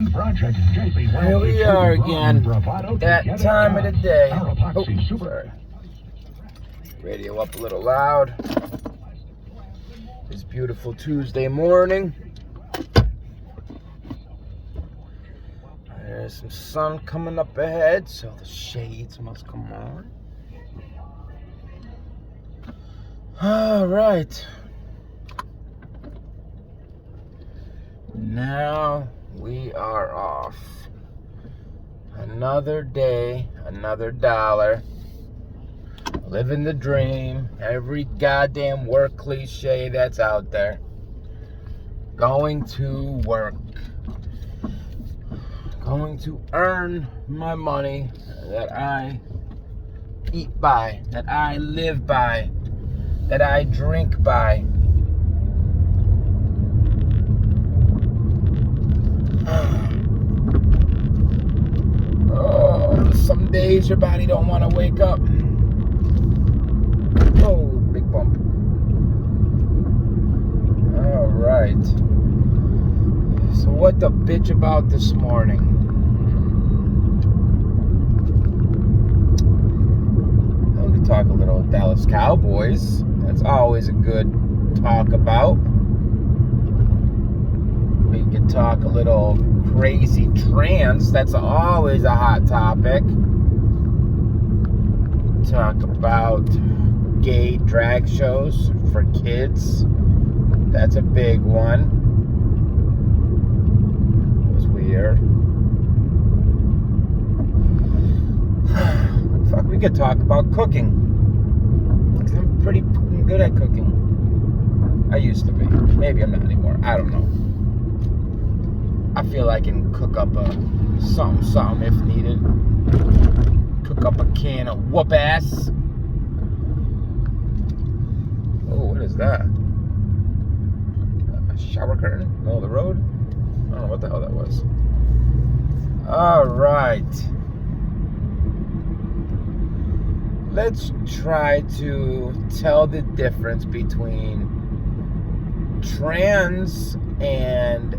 Here we are again, that time of the day. Oh, sorry. Radio up a little loud. It's beautiful Tuesday morning. There's some sun coming up ahead, so the shades must come on. All right. Now we are off. Another day, another dollar. Living the dream. Every goddamn work cliche that's out there. Going to work. Going to earn my money that I eat by, that I live by, that I drink by. Oh, some days your body don't want to wake up. Oh, big bump. All right. So what the bitch about this morning? We could talk a little Dallas Cowboys. That's always a good talk about. We could talk a little crazy trans. That's always a hot topic. Talk about gay drag shows for kids. That's a big one. It was weird. Fuck, we could talk about cooking. I'm pretty good at cooking. I used to be. Maybe I'm not anymore. I don't know. I feel I can cook up a something if needed. Cook up a can of whoop ass. Oh, what is that? A shower curtain? Middle of the road? I don't know what the hell that was. Alright. Let's try to tell the difference between trans and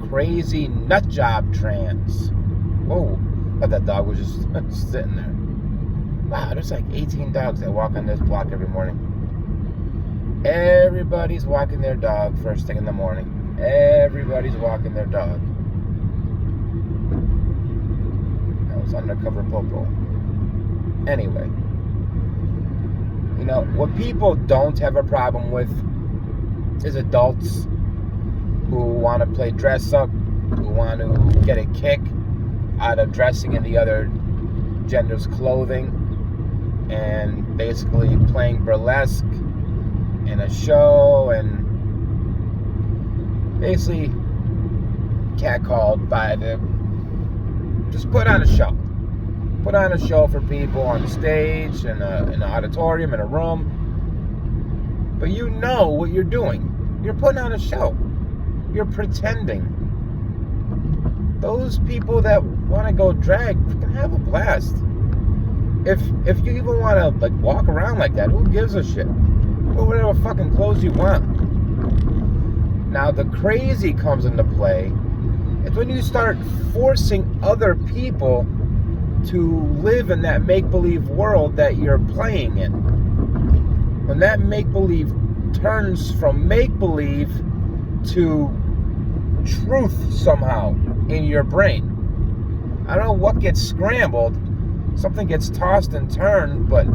crazy nutjob trans. Whoa, I thought that dog was just sitting there. Wow, there's like 18 dogs that walk on this block every morning. Everybody's walking their dog first thing in the morning. Everybody's walking their dog. That was undercover popo. Anyway, you know, what people don't have a problem with is adults who want to play dress up, who want to get a kick out of dressing in the other gender's clothing and basically playing burlesque in a show and basically catcalled by the... Just put on a show. Put on a show for people on the stage, in an auditorium, in a room. But you know what you're doing. You're putting on a show. You're pretending. Those people that want to go drag can have a blast. If you even want to like walk around like that, who gives a shit? Wear whatever fucking clothes you want. Now the crazy comes into play. It's when you start forcing other people to live in that make-believe world that you're playing in. When that make-believe turns from make-believe to truth somehow in your brain. I don't know what gets scrambled. Something gets tossed and turned, but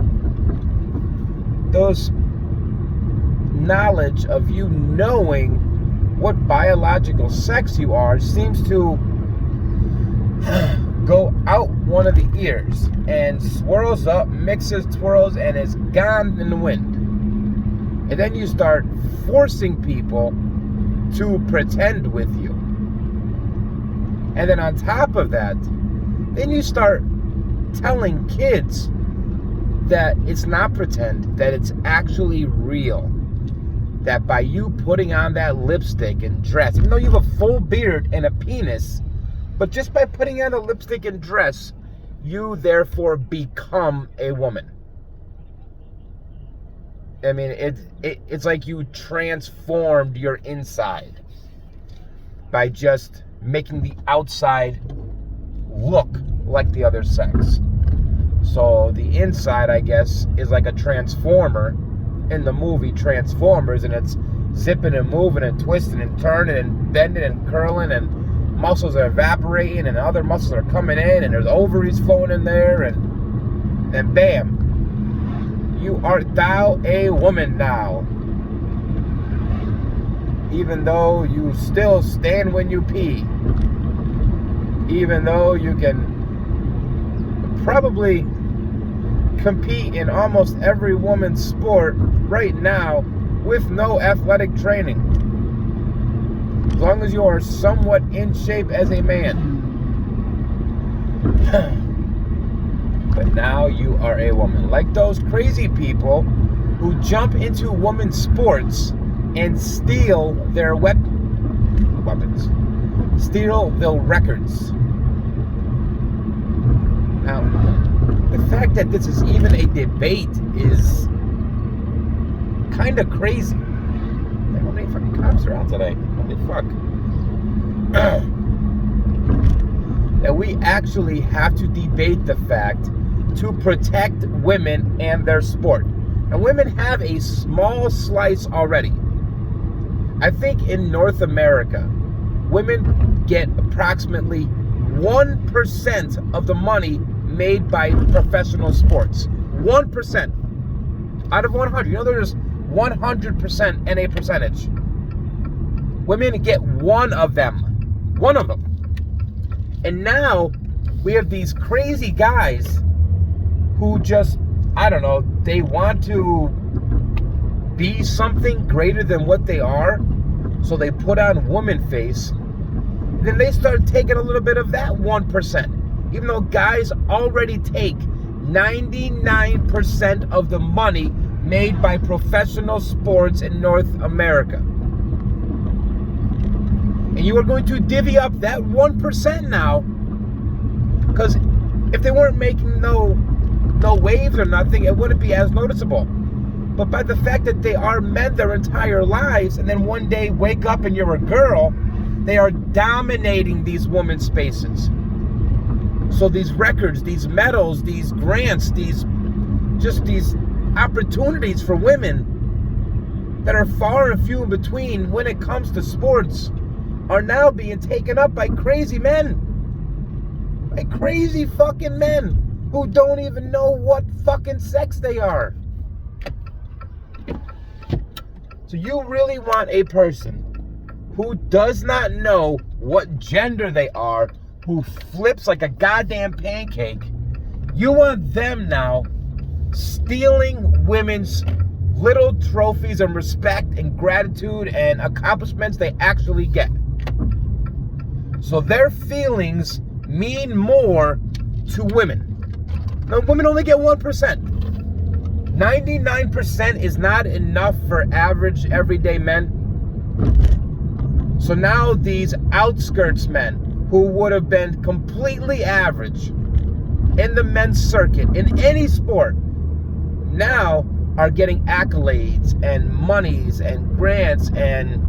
those knowledge of you knowing what biological sex you are seems to go out one of the ears and swirls up, mixes, twirls, and is gone in the wind. And then you start forcing people to pretend with you. And then on top of that, then you start telling kids that it's not pretend, that it's actually real. That by you putting on that lipstick and dress, even though you have a full beard and a penis, but just by putting on a lipstick and dress, you therefore become a woman. I mean, it's like you transformed your inside by just making the outside look like the other sex. So the inside, I guess, is like a transformer in the movie Transformers, and it's zipping and moving and twisting and turning and bending and curling, and muscles are evaporating and other muscles are coming in, and there's ovaries flowing in there, and bam, you art thou a woman now. Even though you still stand when you pee. Even though you can probably compete in almost every woman's sport right now with no athletic training. As long as you are somewhat in shape as a man. But now you are a woman. Like those crazy people who jump into women's sports and steal their weapons. Steal their records. Now, the fact that this is even a debate is kind of crazy. Like, how many fucking cops are out today? Holy fuck. That we actually have to debate the fact to protect women and their sport. And women have a small slice already. I think in North America, women get approximately 1% of the money made by professional sports. 1% out of 100. You know, there's 100% in a percentage. Women get one of them. One of them. And now we have these crazy guys who just, I don't know, they want to be something greater than what they are. So they put on woman face. Then they start taking a little bit of that 1%. Even though guys already take 99% of the money made by professional sports in North America. And you are going to divvy up that 1% now. Because if they weren't making no waves or nothing, it wouldn't be as noticeable. But by the fact that they are men their entire lives, and then one day wake up and you're a girl, they are dominating these women's spaces. So these records, these medals, these grants, these opportunities for women that are far and few in between when it comes to sports are now being taken up by crazy men. By crazy fucking men who don't even know what fucking sex they are. So you really want a person who does not know what gender they are, who flips like a goddamn pancake. You want them now stealing women's little trophies and respect and gratitude and accomplishments they actually get. So their feelings mean more to women. Now, women only get 1%. 99% is not enough for average everyday men. So now these outskirts men who would have been completely average in the men's circuit, in any sport, now are getting accolades and monies and grants and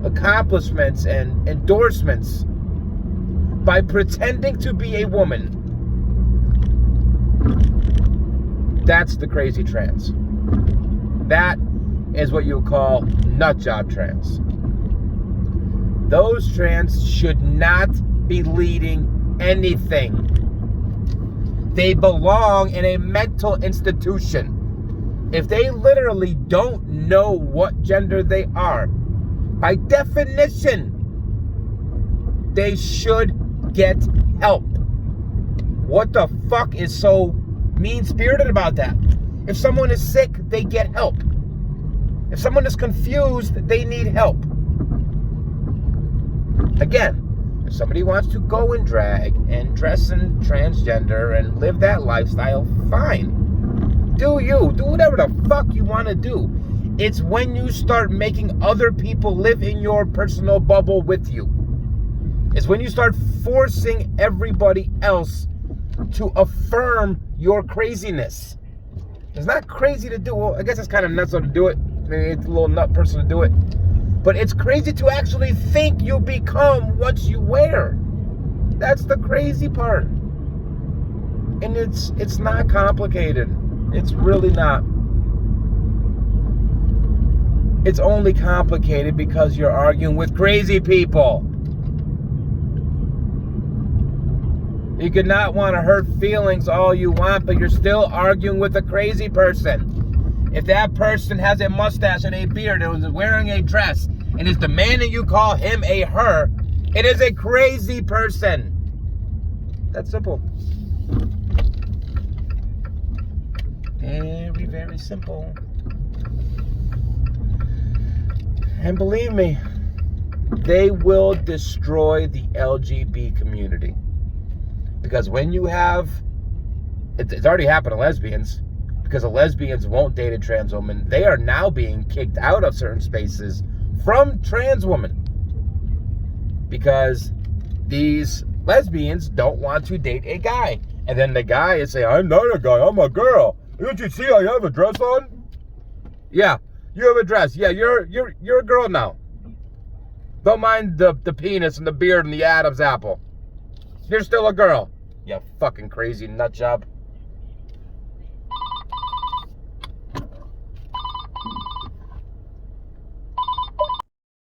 accomplishments and endorsements by pretending to be a woman. That's the crazy trans. That is what you call nut job trans. Those trans should not be leading anything. They belong in a mental institution. If they literally don't know what gender they are, by definition, they should get help. What the fuck is so mean-spirited about that? If someone is sick, they get help. If someone is confused, they need help. Again, if somebody wants to go and drag and dress in transgender and live that lifestyle, fine. Do you. Do whatever the fuck you want to do. It's when you start making other people live in your personal bubble with you. It's when you start forcing everybody else to affirm your craziness. It's not crazy to do. Well, I guess it's kind of nuts to do it. Maybe it's a little nut person to do it. But it's crazy to actually think you become what you wear. That's the crazy part. And it's not complicated. It's really not. It's only complicated because you're arguing with crazy people. You could not want to hurt feelings all you want, but you're still arguing with a crazy person. If that person has a mustache and a beard and is wearing a dress and is demanding you call him a her, it is a crazy person. That's simple. Very, very simple. And believe me, they will destroy the LGBT community. Because when you have, it's already happened to lesbians, because the lesbians won't date a trans woman. They are now being kicked out of certain spaces from trans women. Because these lesbians don't want to date a guy. And then the guy is saying, I'm not a guy, I'm a girl. Don't you see I have a dress on? Yeah, you have a dress. Yeah, you're a girl now. Don't mind the penis and the beard and the Adam's apple. You're still a girl. You fucking crazy nut job.